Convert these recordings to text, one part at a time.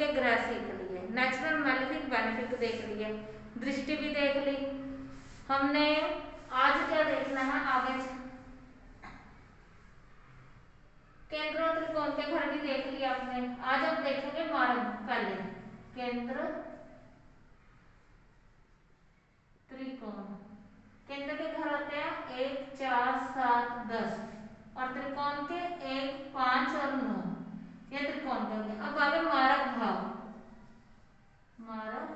उनके ग्रह सीख लिए, नेचुरल मैलेफिक बेनिफिट देख लिए, दृष्टि भी देख ली हमने। आज क्या देखना है आगे, केंद्र और त्रिकोण के घर भी देख लिया आपने। आज हम देखेंगे मार्ग, पहले केंद्र त्रिकोण। केंद्र के घर होते हैं 1, 4, 7, 10 और त्रिकोण के 1, 5 और 9, ये त्रिकोण के होंगे। अब आगे मारक भाव, मारक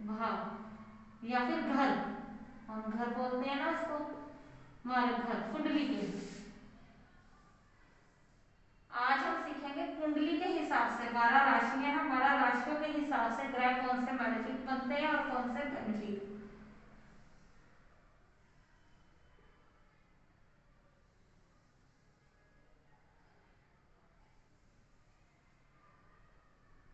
भाव या फिर घर, हम घर बोलते हैं ना उसको, मारक घर कुंडली के। आज हम सीखेंगे कुंडली के हिसाब से 12 राशियां हैं, 12 राशियों के हिसाब से ग्रह कौन से मैलेफिक बनते हैं और कौन से बेनिफिक।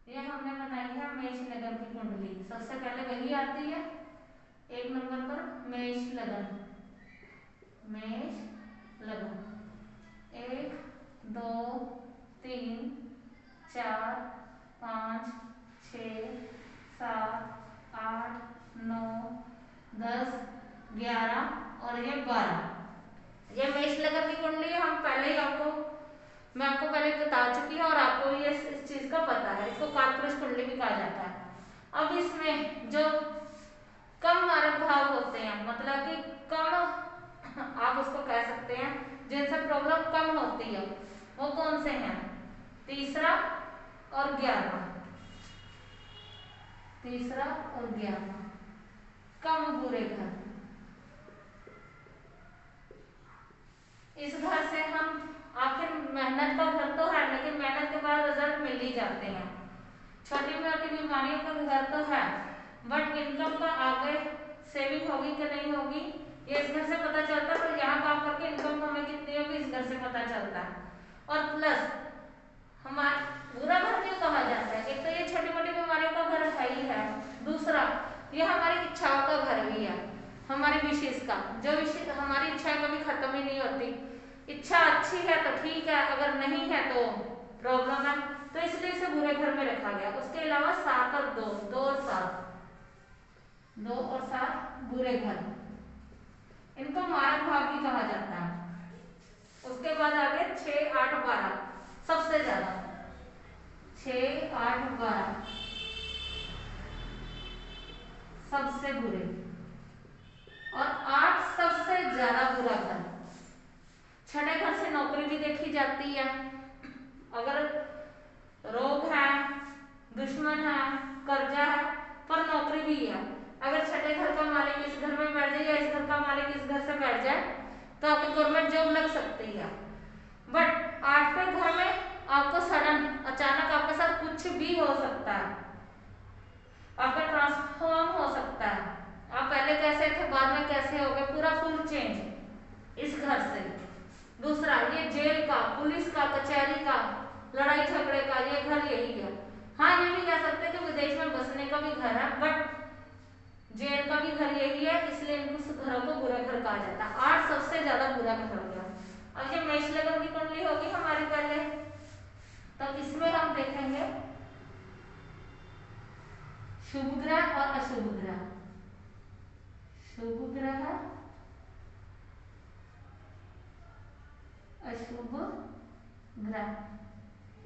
ये हमने बनाई है मेष लगन की कुंडली। सबसे पहले वही आती है 1 नंबर पर, मेष लगन। मेष लगन 1, 2, 3, 4, 5, 6, 7, 8, 9, 10, 11 और ये 12। ये मेष लगन की कुंडली हम पहले ही मैं आपको पहले बता चुकी हूँ और आपको ये इस चीज का पता है। इसको कालपुरुष कुंडली भी कहा जाता है। अब इसमें जो कम मारक भाव होते हैं, मतलब कि कम, आप उसको कह सकते हैं जिनसे प्रॉब्लम कम होती है, वो कौन से हैं? तीसरा और 11, तीसरा और 11 कम बुरे घर। इस घर से हम, आखिर मेहनत का घर तो है लेकिन मेहनत के बाद रिजल्ट मिल ही जाते हैं। छोटी मोटी बीमारियों का घर तो है बट इनकम का आगे सेविंग होगी कि नहीं होगी ये इस घर से पता चलता है। पर यहाँ काम करके इनकम हमें कितनी होगी इस घर से पता चलता है। और प्लस हमारा बुरा घर क्यों कहा जाता है? एक तो ये छोटी मोटी बीमारियों का घर है ही है, दूसरा ये हमारी इच्छाओं का घर भी है, हमारी विशेष का, जो विशेष हमारी इच्छाएं कभी खत्म ही नहीं होती। इच्छा अच्छी है तो ठीक है, अगर नहीं है तो प्रॉब्लम है, तो इसलिए इसे बुरे घर में रखा गया। उसके अलावा 7 और 2, 2 और 7, 2 और 7 बुरे घर, इनको मारक भाव भी कहा जाता है। उसके बाद आगे 6, 8, 12 सबसे ज्यादा, 6, 8, 12 सबसे बुरे और 8 सबसे ज्यादा बुरा घर। छठे घर से नौकरी भी देखी जाती है। अगर रोग है, दुश्मन है, कर्जा है, पर नौकरी भी है, अगर छठे घर का मालिक इस घर में बैठ जाए या इस घर का मालिक इस घर से बैठ जाए तो आपकी गवर्नमेंट जॉब लग सकती है। बट 8वें घर में आपको सडन अचानक आपके साथ कुछ भी हो सकता है, आपका ट्रांसफॉर्म हो सकता है। आप पहले कैसे थे बाद में कैसे हो गए, पूरा फुल चेंज इस घर से। दूसरा ये जेल का, पुलिस का, कचहरी का, लड़ाई झगड़े का ये घर यही है। हाँ ये भी कह सकते हैं कि विदेश में बसने का भी घर है बट जेल का भी घर यही है, इसलिए इनको घरों को बुरा घर कहा जाता है। 8 सबसे ज्यादा बुरा घर हो गया। अब ये मेष लगन की कुंडली होगी हमारी पहले, तब इसमें हम देखेंगे शुभ ग्रह और अशुभ ग्रह। शुभ ग्रह, अशुभ ग्रह।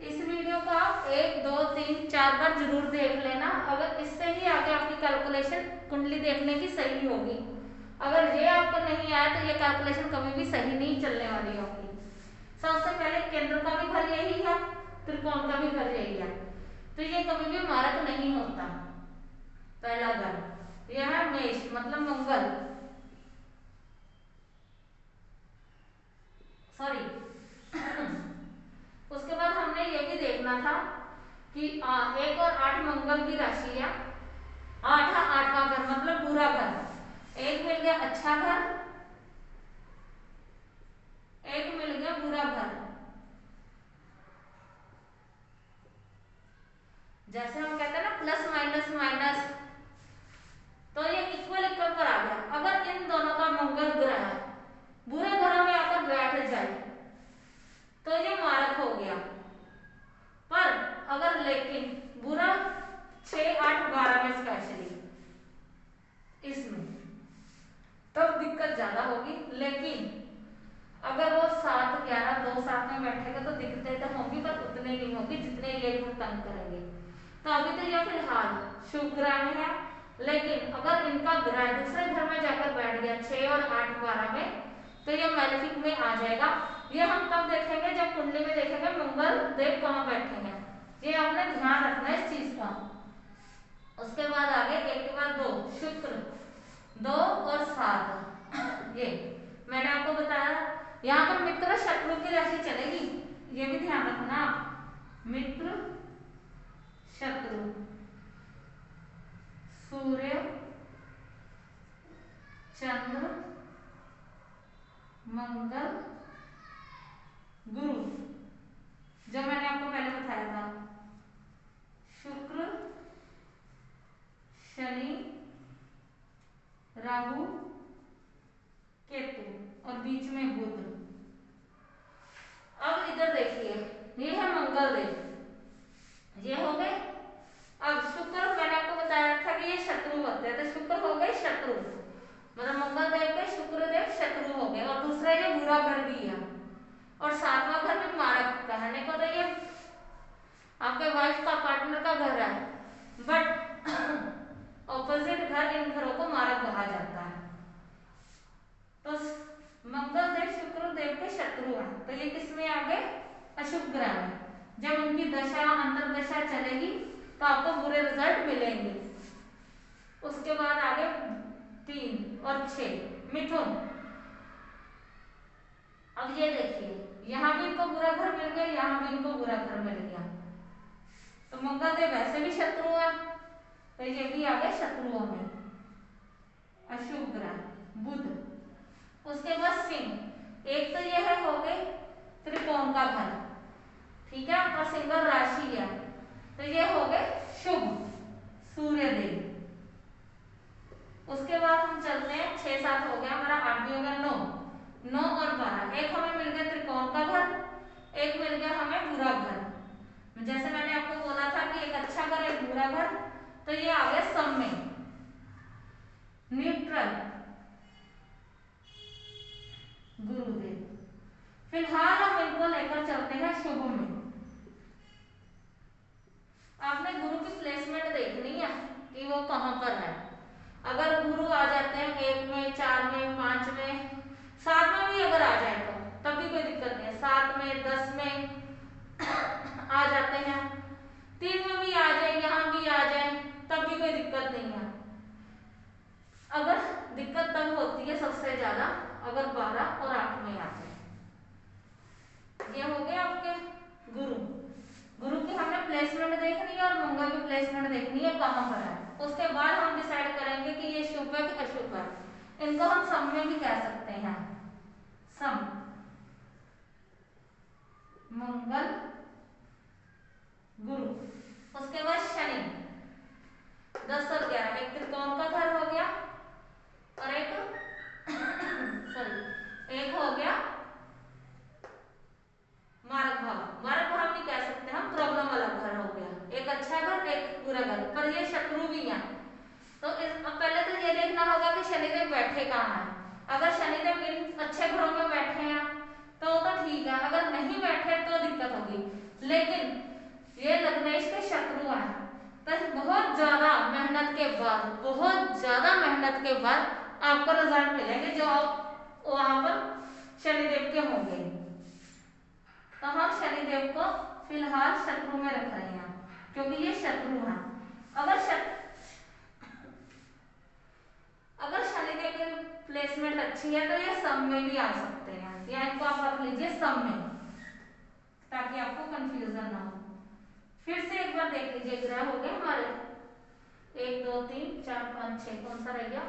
इस वीडियो को आप 1, 2, 3, 4 बार जरूर देख लेना। अगर इससे ही आगे आपकी कैलकुलेशन कुंडली देखने की सही होगी। अगर ये आपको नहीं आया तो ये कैलकुलेशन कभी भी सही नहीं चलने वाली होगी। सबसे पहले केंद्र का भी घर यही है, त्रिकोण का भी घर यही है, तो ये कभी भी मारक नहीं होता। पहला घर यह है मेष, मतलब मंगल, सॉरी उसके बाद हमने ये भी देखना था कि 1 और 8 मंगल की राशि है। 8वां घर मतलब बुरा घर। एक मिल गया अच्छा घर, एक मिल गया बुरा घर। जैसे हम कहते हैं ना प्लस माइनस माइनस, तो ये इक्वल इक्वल पर आ गया। अगर इन दोनों का मंगल ग्रह बुरे घरों में आकर बैठ जाए तो ये मारक हो गया। पर अगर लेकिन बुरा दो साथ में बैठेगा तो दिखते तो होंगी, पर उतने नहीं होंगे जितने ये घर तंग करेंगे। तो अभी तो ये फिलहाल शुभ ग्रह में है, लेकिन अगर इनका ग्रह दूसरे घर में जाकर बैठ गया 6 और 8 12 में, तो ये मैलेफिक में आ जाएगा। ये हम तब देखेंगे जब कुंडली में देखेंगे मंगल देव कहाँ बैठे हैं। ये आपने ध्यान रखना है इस चीज का। उसके बाद आगे एक के बाद 2 शुक्र 2 और 7, ये मैंने आपको बताया। यहाँ पर मित्र शत्रु की राशि चलेगी, ये भी ध्यान रखना। मित्र शत्रु सूर्य चंद्र मंगल गुरु, जो मैंने आपको पहले बताया था, शुक्र शनि राहु केतु और बीच में बुध। अब इधर देखिए, ये है मंगल देव, ये हो गए। अब शुक्र मैंने आपको बताया था कि ये शत्रु होते हैं, तो शुक्र हो गए शत्रु, मतलब मंगल देव के शुक्र देव शत्रु हो गए। और दूसरा ये बुरा घर भी है, और 7वां घर भी मारक कहने को तो ये आपके वाइफ का पार्टनर का घर है, बट ऑपोजिट घर इन घरों को मारक कहा जाता है। तो मंगल देव शुक्र देव के शत्रु हैं, तो ये किसमें आ गए? अशुभ ग्रह में। जब उनकी दशा अंतर्दशा चलेगी तो आपको बुरे रिजल्ट मिलेंगे। उसके बाद आगे 3 और 6 मिथुन। अब ये देखिए, यहाँ भी इनको बुरा घर मिल गया, यहाँ भी इनको बुरा घर मिल गया, तो मंगल देव वैसे भी शत्रु है, तो ये भी आ गए शत्रुओं में, अशुभ ग्रह बुध। उसके बाद सिंह। एक तो यह हो गए त्रिकोण का घर, ठीक है, और सिंगल राशि है, तो ये हो गए शुभ सूर्य देव। उसके बाद हम चलते हैं 6 7 हो गया हमारा, 8 भी हो गया, 9 और 12। एक हमें मिल गया त्रिकोण का घर, एक मिल गया हमें बुरा घर। जैसे मैंने आपको बोला था कि एक अच्छा घर एक बुरा घर, तो ये आ गया सम में, न्यूट्रल गुरुदेव। फिलहाल हम इनको लेकर चलते हैं शुभ में। आपने गुरु की प्लेसमेंट देखनी है कि वो कहाँ पर है। अगर गुरु आ जाते हैं 1 में 4 में 5 में 7 में भी अगर आ जाए तो तब भी कोई दिक्कत नहीं है, 7 में 10 में आ जाते हैं, 3 में भी आ जाए, यहाँ भी आ जाए, तब भी कोई दिक्कत नहीं है। अगर दिक्कत तब होती है सबसे ज्यादा अगर 12 और 8 में आ जाए। ये हो गए आपके गुरु। गुरु की हमने प्लेसमेंट देखनी है और मंगल की प्लेसमेंट देखनी है कहाँ पर है। उसके बाद हम डिसाइड करेंगे कि ये शुभ है कि अशुभ है। इनको हम सम में भी कह सकते हैं, सम मंगल गुरु। उसके बाद शनि 10 और 11, एक त्रिकोण का घर हो गया और एक सॉरी एक हो गया मारक भाव। मारक भाव नहीं कह सकते हम, प्रॉब्लम वाला घर हो गया, एक अच्छा घर एक बुरा घर, पर ये शत्रु भी है। तो अब पहले तो ये देखना होगा कि शनिदेव बैठे कहाँ है। अगर शनिदेव इन अच्छे घरों में बैठे हैं तो ठीक है, अगर नहीं बैठे तो दिक्कत होगी। लेकिन ये लग्नेश के शत्रु हैं, तो बहुत ज्यादा मेहनत के बाद, बहुत ज्यादा मेहनत के बाद आपको रिजल्ट मिलेंगे जो वहां पर शनिदेव के होंगे। तो हम शनिदेव को फिलहाल शत्रु में रख रहे हैं क्योंकि ये शत्रु हैं। अगर शनिदेव की प्लेसमेंट अच्छी है तो ये सम में भी आ सकते हैं, या इनको आप रख लीजिए सम में ताकि आपको कंफ्यूजन ना हो। फिर से एक बार देख लीजिए, ग्रह हो गए हमारे 1 2 3 4 5 6, कौन सा रह गया?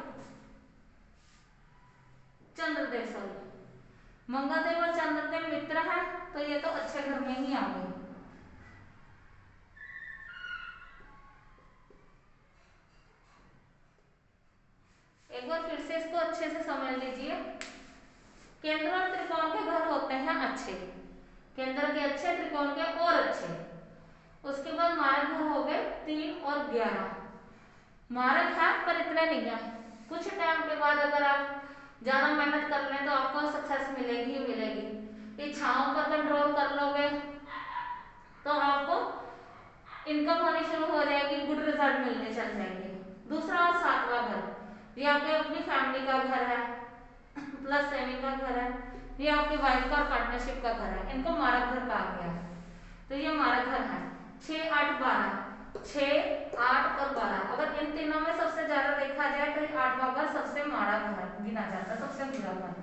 चंद्रदेव, सॉरी मंगलदेव और चंद्रदेव मित्र है, तो ये तो अच्छे घर में ही आ गए। एक बार फिर से इसको अच्छे से समझ लीजिए। केंद्र और त्रिकोण के घर होते हैं अच्छे, केंद्र के अच्छे, त्रिकोण के और अच्छे। उसके बाद मारक घर हो गए 3 और 11। मारक है पर इतने नहीं है, कुछ टाइम के बाद अगर आप ज्यादा मेहनत कर लें तो आपको सक्सेस मिलेगी ही मिलेगी। इच्छाओं पर अगर इनकम होनी शुरू हो जाएगी, गुड रिजल्ट मिलने चल जाएंगे। दूसरा और सातवां घर, ये आपके अपनी फैमिली का घर है, प्लस सेविंग का घर है, ये आपके वाइफ का और पार्टनरशिप का घर है, इनको मारक घर कहा गया है। तो ये मारक घर है 6, 8, 12, 6, 8 और 12। अगर इन तीनों में सबसे ज्यादा देखा जाए तो 8वां घर सबसे माड़ा घर गिना जाता है, सबसे बुरा घर।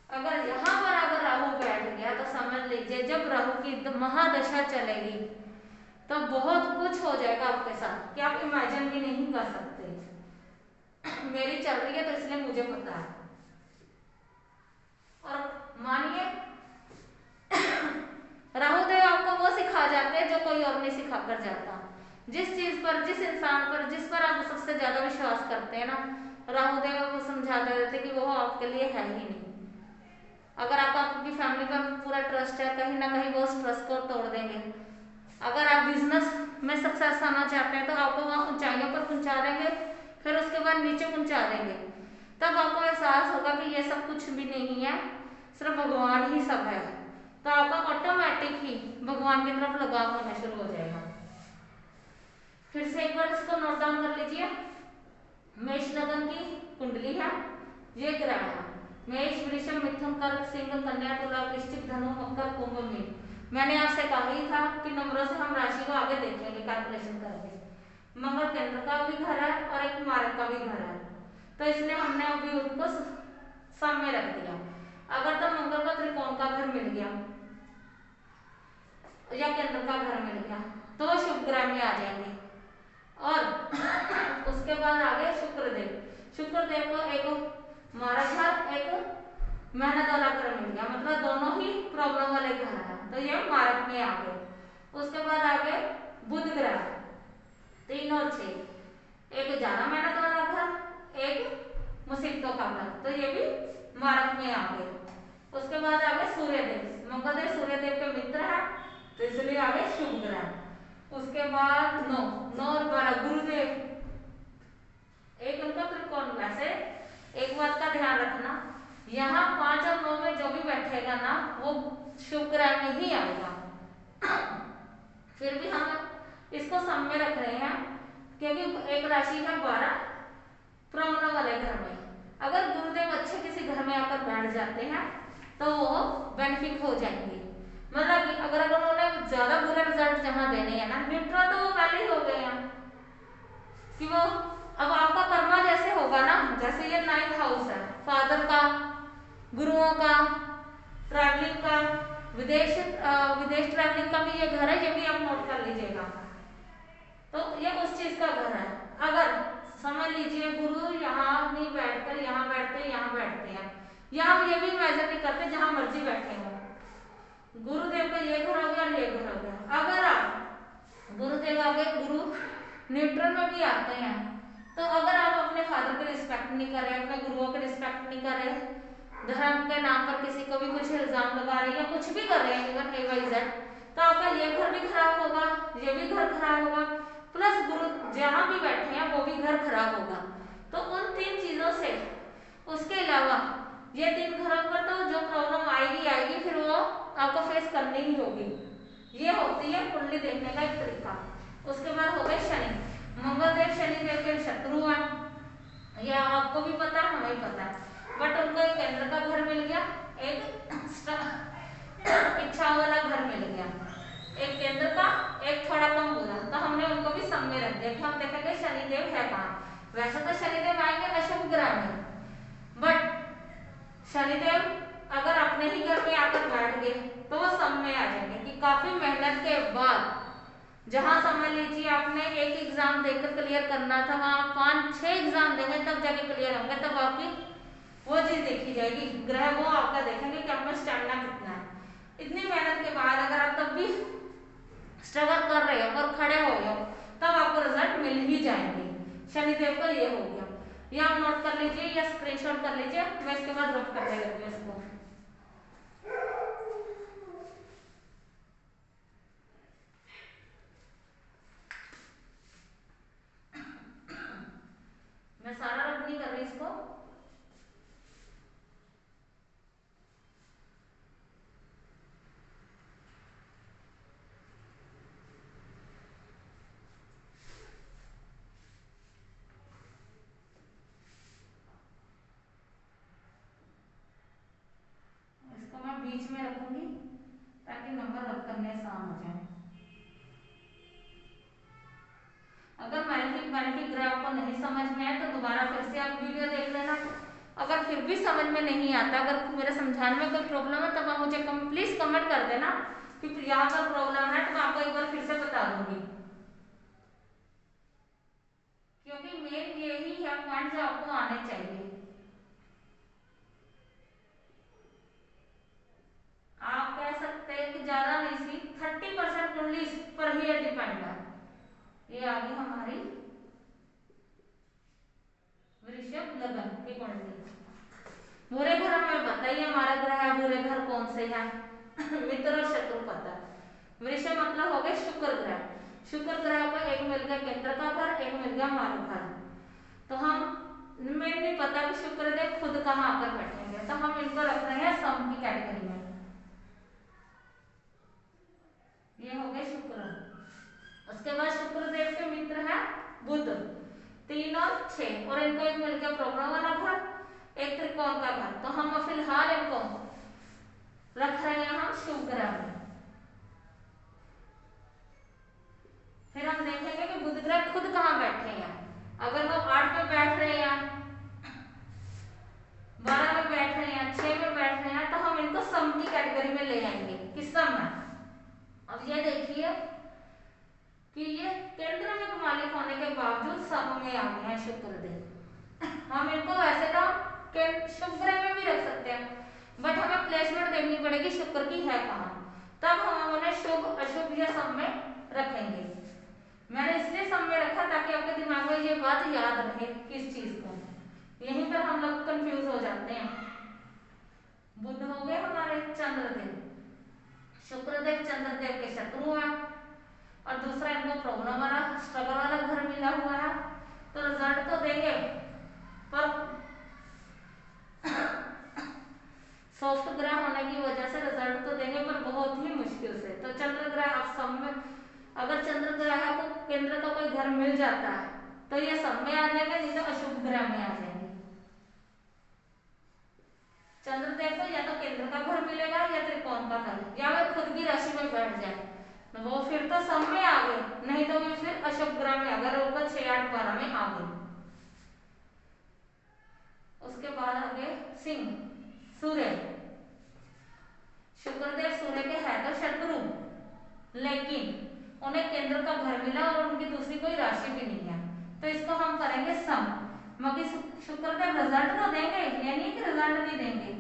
अगर यहाँ पर अगर राहु बैठ गया तो समझ लीजिए जब राहु की महादशा चलेगी तो बहुत कुछ हो जाएगा आपके साथ कि आप इमेजिन भी नहीं कर सकते। मेरी चल रही है तो इसलिए मुझे पता है। और मानिए राहु देव आपको वो सिखा जाते हैं जो कोई और नहीं सिखा कर जाता। जिस चीज पर, जिस इंसान पर, जिस पर आप सबसे ज्यादा विश्वास करते हैं ना, राहु देव आपको समझा देते कि वो आपके लिए है ही नहीं। अगर आपका आपकी फैमिली पर पूरा ट्रस्ट है, कहीं ना कहीं वो उस ट्रस्ट को तोड़ देंगे। अगर आप बिजनेस में सक्सेस आना चाहते हैं तो आपको वहाँ ऊंचाइयों पर पहुंचा देंगे, फिर उसके बाद नीचे पहुंचा देंगे। तब आपको एहसास होगा कि ये सब कुछ भी नहीं है, सिर्फ भगवान ही सब है। तो आपका ऑटोमेटिक ही भगवान की तरफ लगाव होना शुरू हो जाएगा। फिर से एक बार इसको नोट डाउन कर लीजिए। मेष लगन की कुंडली है, ये ग्रह है मेष, वृषभ, मिथुन, कर्क, सिंह, कन्या, तुला, वृश्चिक, धनु, मकर, कुंभ, मीन। मैंने आपसे कहा ही था कि नंबरों से हम राशि को आगे देखेंगे, कैलकुलेशन करेंगे। मंगल केंद्र का भी घर है और एक मारक का भी घर है, तो इसलिए हमने अभी उनको सम में रख दिया। अगर तो मंगल का त्रिकोण का घर मिल गया या केंद्र का घर मिल गया तो वो शुभ ग्रह में आ जाएंगे। और उसके बाद आगे शुक्रदेव, शुक्रदेव को एक मारक घर, एक मेहनत वाला घर मिल गया, मतलब दोनों ही प्रॉब्लम वाले घर है, तो ये मारक में आ गए। उसके बाद आ गए बुध ग्रह, 3 और 6, एक ज्यादा मेहनत वाला घर, एक मुसीबतों का घर, तो ये भी मारक में आ गए। उसके बाद आ गए सूर्यदेव, मंगलदेव सूर्यदेव के मित्र है, तो इसलिए आ गए शुभ ग्रह। उसके बाद 9 और 12 गुरुदेव, एक उनका त्रिकोण। वैसे एक बात का ध्यान रखना, यहाँ 5 और 9 में जो भी बैठेगा ना वो शुभ ग्रह में ही आएगा। फिर भी हम इसको सम में रख रहे हैं क्योंकि एक राशि है 12 प्रॉब्लम वाले घर में। अगर गुरुदेव अच्छे किसी घर में आकर बैठ जाते हैं तो वो बेनिफिट हो जाएंगे। मतलब कि अगर उन्होंने ज्यादा बुरे रिजल्ट जहां देने हैं ना, न्यूट्रल तो वो पहले ही हो गए हैं कि वो अब आपका कर्मा जैसे होगा ना, जैसे ये 9th हाउस है फादर का, गुरुओं का, ट्रैवलिंग का, विदेश ट्रैवलिंग का भी ये घर है, ये भी आप नोट कर लीजिएगा। तो ये उस चीज का घर है। अगर समझ लीजिए गुरु यहाँ नहीं बैठकर यहाँ बैठते हैं, या हम ये भी इमेजिन नहीं करते जहां मर्जी बैठे हो, गुरुदेव का ये घर हो गया और ये घर हो गया। अगर आप गुरुदेव आगे गुरु न्यूट्रल में भी आते हैं, तो अगर आप अपने फादर की रिस्पेक्ट नहीं कर रहे, अपने गुरुओं की रिस्पेक्ट नहीं कर रहे, धर्म के नाम पर किसी को भी कुछ इल्जाम लगा रहे हैं या कुछ भी कर रहे हैं इवन XYZ, तो आपका ये घर भी खराब होगा, ये भी घर खराब होगा, प्लस गुरु जहां भी बैठे हैं वो भी घर खराब होगा। तो उन 3 चीजों से, उसके अलावा ये 3 घरों पर तो जो प्रॉब्लम आएगी फिर वो आपको फेस करनी ही होगी। ये होती है कुंडली देखने का एक तरीका। उसके बाद हो गए शनि, मंगलदेव शनिदेव के शत्रु हैं, यह आपको भी पता है, हमें पता है, बट उनको एक केंद्र का घर मिल गया, एक इच्छा वाला घर मिल गया, एक केंद्र का, एक थोड़ा कम बुरा, तो हमने उनको भी सम में रख दिया कि हम देखेंगे शनिदेव है कहाँ। वैसे तो शनिदेव आएंगे अशुभ ग्रह में, बट शनिदेव अगर अपने ही घर में आकर बैठ गए तो वो सम में आ जाएंगे कि काफी मेहनत के बाद, जहां समझ लीजिए आपने एक एग्जाम देकर क्लियर करना था, वहां 5-6 एग्जाम देंगे तब जाके क्लियर होंगे, तब आपकी वो चीज देखी जाएगी, ग्रह वो आपका देखेंगे कि आपका स्टैमिना कितना है। इतनी मेहनत के बाद अगर आप तब भी स्ट्रगल कर रहे हो और खड़े हो गए तब आपको रिजल्ट मिल ही जाएंगे। शनिदेव का ये हो गया, ये आप नोट कर लीजिए या स्क्रीनशॉट कर लीजिए, मैं इसके बाद रफ करने लगी हूँ इसको। मैं सारा रफ नहीं कर रही इसको। बीच में रखूंगी ताकि नंबर रख करने आसान हो जाए। अगर मैग्नेटिक ग्राफ को नहीं समझ में आए तो दोबारा फिर से आप वीडियो देख लेना। अगर फिर भी समझ में नहीं आता, अगर मेरे समझाने में कोई प्रॉब्लम है तब आप मुझे प्लीज कमेंट कर देना कि यहाँ पर प्रॉब्लम है, तो मैं आपको एक बार फिर से बता दूंगी, क्योंकि मेन यही है पॉइंट जो आपको आने चाहिए। आप कह सकते हैं कि ज्यादा नहीं सी 30% ओनली इस पर ही डिपेंड है। ये आ गई हमारी वृषभ लगन की कुंडली। बुरे घर हमें बताइए हमारा ग्रह बुरे घर कौन से हैं? मित्र और शत्रु पता। वृषभ मतलब हो गए शुक्र ग्रह। शुक्र ग्रह को एक मिल गया केंद्र का घर, एक मिल गया मार्ग घर। तो हम मैं नहीं पता कि शुक्र देव खुद कहाँ आकर बैठेंगे, तो हम इनको रख रहे हैं सम की कैटेगरी में। ये हो गए शुक्र। उसके बाद शुक्र देव के मित्र है बुध, 3 और 6, और इनको एक मिल गया प्रॉब्लम वाला घर, एक त्रिकोण का घर। तो हम फिलहाल इनको रख रहे हैं हम शुभ ग्रह में। फिर हम देखेंगे कि बुध ग्रह खुद कहाँ बैठे हैं। अगर वो 8 में बैठ रहे हैं, 12 में बैठ रहे हैं, 6 में बैठ रहे हैं, तो हम इनको सम की कैटेगरी में ले आएंगे। किस सम में? अब ये देखिए कि ये केंद्र में मालिक होने के बावजूद सम में आ गए हैं शुक्र देव। हम इनको वैसे तो शुभ ग्रह में भी रख सकते हैं, बट हमें प्लेसमेंट देखनी पड़ेगी शुक्र की है कहाँ, तब हम उन्हें शुभ अशुभ या सम में रखेंगे। मैंने इसलिए सम में रखा ताकि आपके दिमाग में ये बात याद रहे किस चीज को, यहीं पर हम लोग कंफ्यूज हो जाते हैं। बुध हो गए हमारे चंद्रदेव, शुक्रदेव चंद्रदेव के शत्रु हैं, और दूसरा इनको प्रॉब्लम वाला स्ट्रगल वाला घर मिला हुआ है, तो रिजल्ट तो देंगे पर सॉफ्ट ग्रह होने की वजह से रिजल्ट तो देंगे पर बहुत ही मुश्किल से। तो चंद्र ग्रह आप सम में, अगर चंद्र ग्रह को केंद्र का कोई घर मिल जाता है तो ये सम में आ जाएंगे, नहीं तो अशुभ ग्रह में आ जाएंगे। चंद्रदेव को या तो केंद्र का घर मिलेगा या त्रिकोण का घर, या वे खुद की राशि में बैठ जाए तो वो फिर तो सम में आ गए, नहीं तो वो फिर अशुभ ग्रह में, अगर वो 6, 8, 12 में आ गए। उसके बाद आ गए सिंह, सूर्य। शुक्रदेव सूर्य के है तो शत्रु, लेकिन उन्हें केंद्र का घर मिला और उनकी दूसरी कोई राशि भी नहीं है, तो इसको हम करेंगे सम। मगर शुक्रदेव रिजल्ट तो देंगे, ये नहीं कि रिजल्ट नहीं देंगे,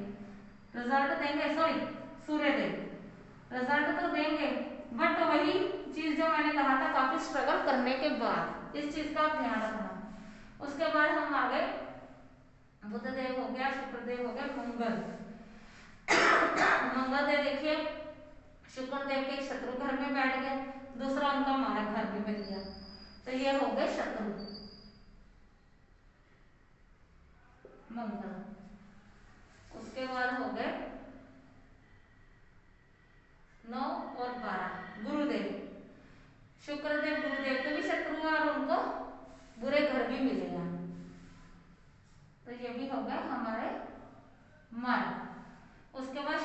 रिजल्ट देंगे, सॉरी सूर्यदेव रिजल्ट तो देंगे, बट वही चीज जो मैंने कहा था काफी स्ट्रगल करने के बाद, इस चीज का आप ध्यान रखना। उसके बाद हम आ गए बुधदेव हो गया, शुक्रदेव हो गया, मंगल। मंगल देव देखिए शुक्रदेव के शत्रु घर में बैठ गए, दूसरा उनका मारक घर भी मिल गया, तो ये हो गए शत्रु मंगल। उसके बाद हो गए 9 और 12 गुरुदेव। शुक्रदेव गुरुदेव के भी शत्रु है और उनको बुरे घर भी मिलेगा, तो ये भी हो गए हमारे मार्ग। उसके बाद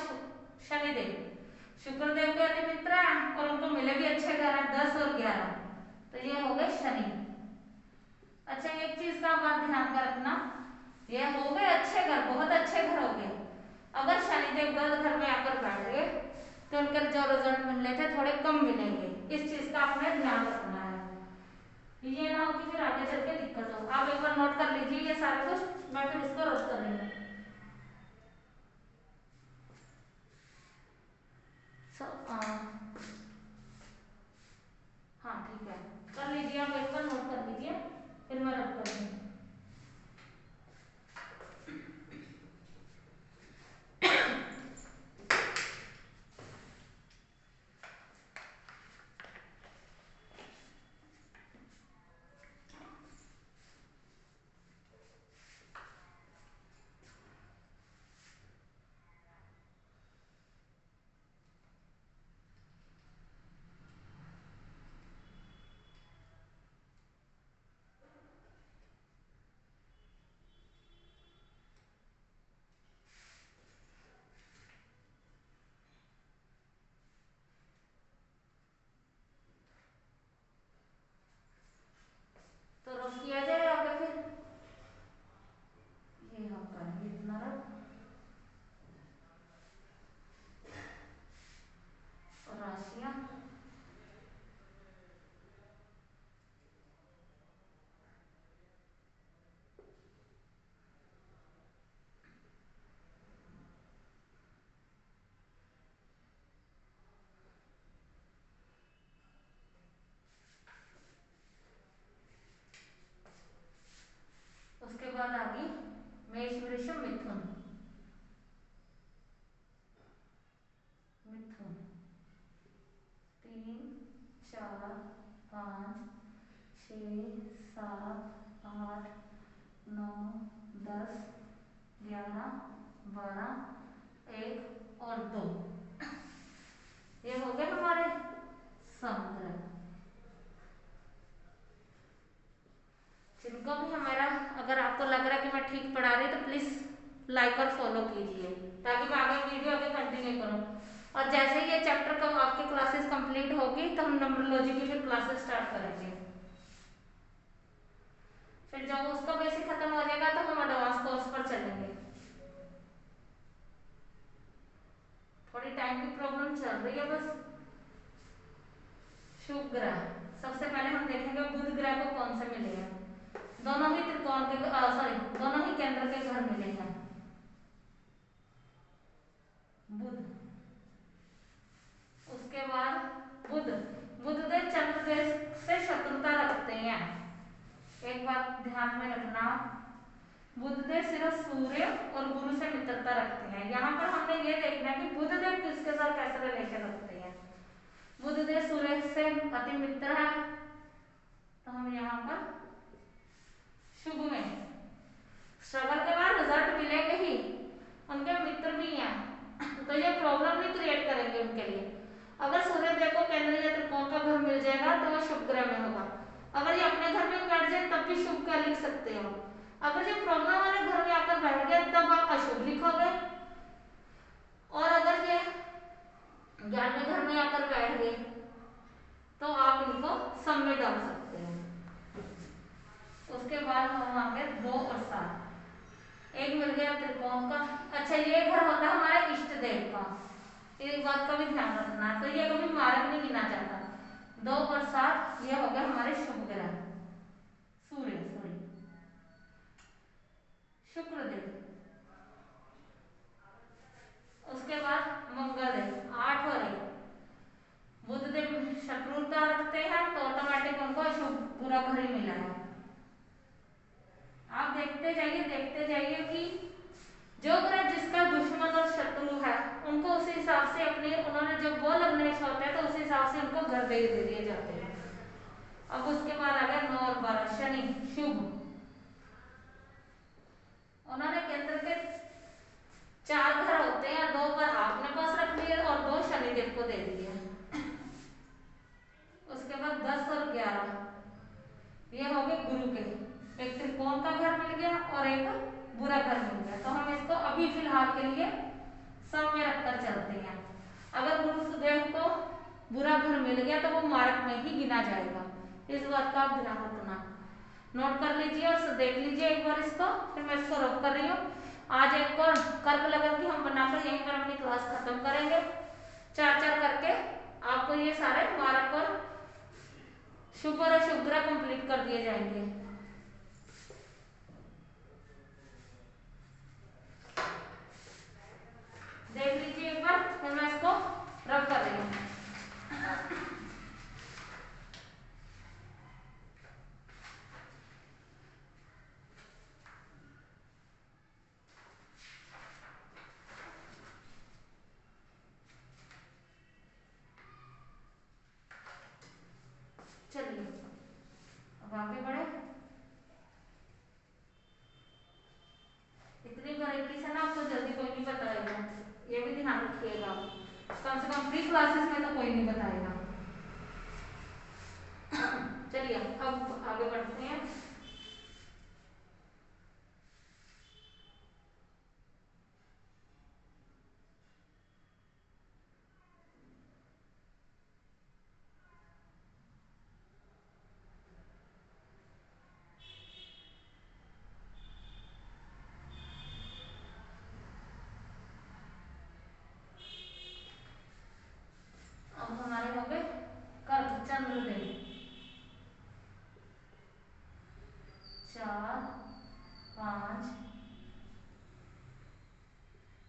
शनिदेव, शुक्रदेव के अति मित्र हैं और उनको मिले भी अच्छे घर 10 और 11, तो ये हो गए शनि। अच्छा एक चीज का बात ध्यान का रखना, ये हो गए अच्छे घर, बहुत अच्छे घर हो गए। अगर शनिदेव गलत घर में आकर बैठ गए तो उनके जो रिजल्ट मिलने थे थोड़े कम मिलेंगे, इस चीज का आपने ध्यान रखना है, ये ना हो कि फिर आगे चल के दिक्कत हो। आप एक बार नोट कर लीजिए ये सारा कुछ, मैं फिर इसको रद्द कर लूंगा। हाँ ठीक है, कर लीजिए आप एक बार नोट कर लीजिए, फिर मैं रद्द कर दूंगी। 3 4 5 6 7 8 9 10 11 12 1 और 2। ये हो गए हमारे समुद्र, जिनको भी हमारा, अगर आपको लग रहा है कि मैं ठीक पढ़ा रही तो प्लीज लाइक और फॉलो कीजिए ताकि मैं आगे वीडियो आगे कंटिन्यू करूं। और जैसे ही ये चैप्टर का आपकी क्लासेस कंप्लीट होगी तो हम नंबरोलॉजी की फिर क्लासेस स्टार्ट करेंगे। फिर जब उसका बेसिक खत्म हो जाएगा तो हम एडवांस कोर्स पर चलेंगे। थोड़ी टाइम की प्रॉब्लम चल रही है बस। शुभ ग्रह, सबसे पहले हम देखेंगे बुध ग्रह को कौन से मिले हैं। दोनों ही त्रिकोण के दोनों ही केंद्र के घर मिले हैं। बुध, उसके बाद बुध बुधदेव चंद्रदेव से शत्रुता रखते हैं। एक बात ध्यान में रखना, बुधदेव सिर्फ सूर्य और गुरु से मित्रता रखते हैं। यहाँ पर हमने ये देखना है कि बुधदेव किसके साथ कैसे रिलेशन रखते हैं। बुधदेव सूर्य से अति मित्र है, तो हम यहाँ पर शुभ में स्ट्रगल के बाद रिजल्ट मिलेंगे ही, उनके मित्र भी हैं तो ये प्रॉब्लम नहीं क्रिएट करेंगे उनके लिए। अगर सूर्य देव को केंद्र या त्रिकोण का घर मिल जाएगा तो वो शुभ ग्रह में होगा। अगर ये अपने घर में बैठ जाए तब भी शुभ का लिख सकते हो। अगर ये प्रॉब्लम वाले घर में आकर बैठ गया तब आप अशुभ लिखोगे। और अगर ये ज्ञान में घर में आकर बैठ गए तो आप इनको सम में डाल सकते हो। उसके बाद हम आगे 2 और 7, एक मिल गया त्रिकोण का। अच्छा, ये घर होता है हमारे इष्ट देव का, इस बात का भी ध्यान रखना। तो ये कभी मार्क नहीं गिना जाता। 2 और 7 ये हो गए हमारे शुभ ग्रह। सूर्य सॉरी शुक्र देव, उसके बाद मंगल देव 8 और 1। बुध देव शत्रुता रखते हैं तो ऑटोमेटिक उनको शुभ बुरा घर ही मिला है। आप देखते जाइए कि जो ग्रह जिसका दुश्मन और शत्रु है उनको उसी हिसाब से अपने उन्होंने जब वो लग्नेश होते हैं तो उसी हिसाब से उनको घर दे दिए जाते हैं। अब उसके बाद आ गया 9 और 12 शनि शुभ, उन्होंने केंद्र के 4 घर होते हैं, 2 पर आपने पास रख लिए और 2 शनिदेव को दे दिए। उसके बाद 10 और 11 ये हो गए गुरु के, एक त्रिकोण का घर मिल गया और एक बुरा घर मिल गया। तो हम इसको अभी फिलहाल के लिए सम में रखकर चलते हैं। अगर गुरुदेव को बुरा घर मिल गया तो वो मार्क में ही गिना जाएगा। इस बात का आप ध्यान रखना, नोट कर लीजिए और देख लीजिए एक बार इसको। फिर मैं इसको रोक कर रही हूँ। आज एक और कर्क लगन की हम बनाकर यहीं पर अपनी क्लास खत्म करेंगे। 4-4 करके आपको ये सारे मार्क और शुभ और अशुभ ग्रह कंप्लीट कर दिए जाएंगे। देख लीजिए एक बार, फिर मैं इसको रब कर रही हूँ। चलिए अब आगे बढ़े। इतनी बारीकी से ना आपको जल्दी कोई नहीं बताएगा, ये भी ध्यान रखिएगा। कम से कम प्री क्लासेस में तो कोई नहीं बताएगा। चलिए अब आगे बढ़ते हैं। अब हमारे हो गए कर्क चंद्रदेव 4 5,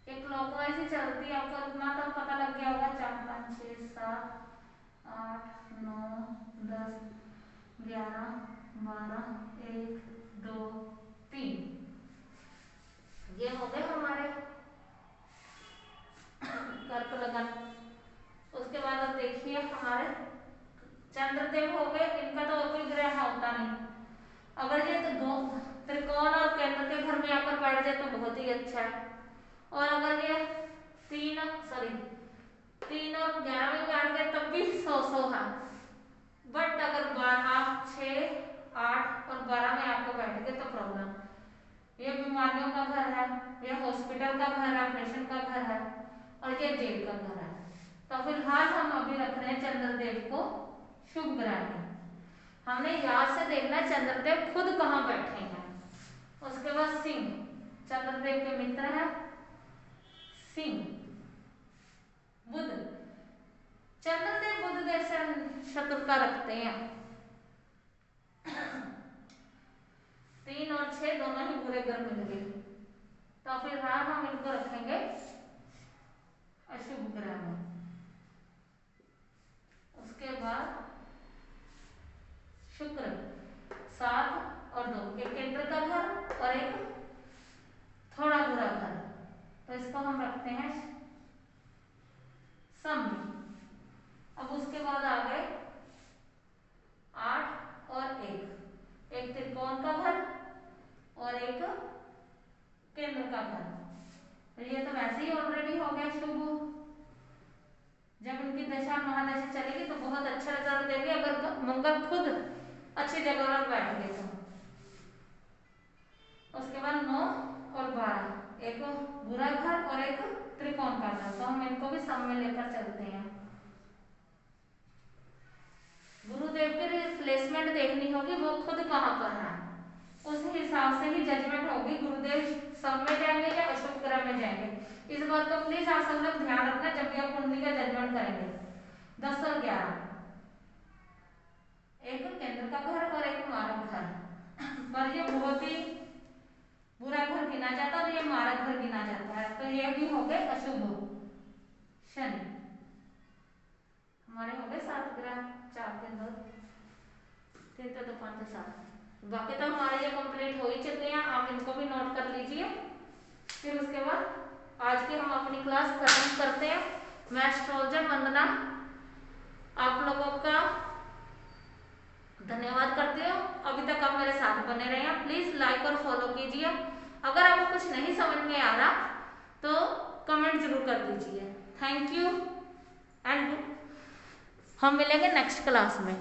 एक क्लॉकवाइज ही चलती है। आपको इतना तो पता लग गया होगा। 4 5 6 7 8 9 10 11 12 1 2 3 ये हो गए हमारे कर्क लगन। जाए तो बहुत ही अच्छा है। और अगर ये 3 और 11 में बैठ गए तब भी 100 है। बट अगर आप 6, 8 और 12 में आपको बैठ गए तो प्रॉब्लम। ये बीमारियों का घर है, ये हॉस्पिटल का घर है, ऑपरेशन का घर है और ये जेल का घर है। तो फिलहाल हम अभी रख रहे हैं चंद्रदेव को शुभ ग्रह में। हमने याद से देखना चंद्रदेव खुद कहाँ बैठे हैं। उसके बाद सिंह, चंद्रदेव के मित्र है सिंह। बुध, चंद्रदेव बुध देव से शत्रुता रखते हैं। 3 और 6 दोनों ही बुरे ग्रह मिल गए, तो फिलहाल हम इनको रखेंगे अशुभ ग्रह में। उसके बाद शुक्र, 7 और 2, एक केंद्र का घर और एक थोड़ा बुरा घर, तो इसको हम रखते हैं सम में। अब उसके बाद आ गए 8 और 1, एक त्रिकोण का घर और एक केंद्र का घर। तो ये तो वैसे ही ऑलरेडी हो गया शुभ। जब इनकी दशा महादशा चलेगी तो बहुत अच्छा रिजल्ट देंगे अगर मंगल खुद अच्छी जगह पर बैठ गए तो। उसके बाद 9 और 12, एक बुरा घर और एक त्रिकोण का घर, तो हम इनको भी सम में लेकर चलते हैं। गुरुदेव की रिप्लेसमेंट देखनी होगी, वो खुद कहाँ पर है, उस हिसाब से ही जजमेंट होगी गुरुदेव सम में जाएंगे या अशुभ ग्रह में जाएंगे। इस बात को प्लीज आप सब लोग ध्यान रखना जब भी आप कुंडली का जजमेंट करेंगे। 10 और 11, एक केंद्र का घर और एक मारक घर, पर ये बहुत ही बुरा घर गिना जाता है और ये मारक घर गिना जाता है, तो ये भी हो गए अशुभ। शनि, हमारे हो गए 7 ग्रह, 4 3 2 3 तो 2 5 7, बाकी तो हमारे ये कंप्लीट हो ही चुके हैं, आप इनको भी नोट कर लीजिए। फिर उसके बाद आज की हम अपनी क्लास खत्म करते हैं। मैं एस्ट्रोलॉजर वंदना आप लोगों का धन्यवाद करती हूँ, अभी तक आप मेरे साथ बने रहे हैं। प्लीज लाइक और फॉलो कीजिए। अगर आपको कुछ नहीं समझ में आ रहा तो कमेंट जरूर कर दीजिए। थैंक यू एंड हम मिलेंगे नेक्स्ट क्लास में।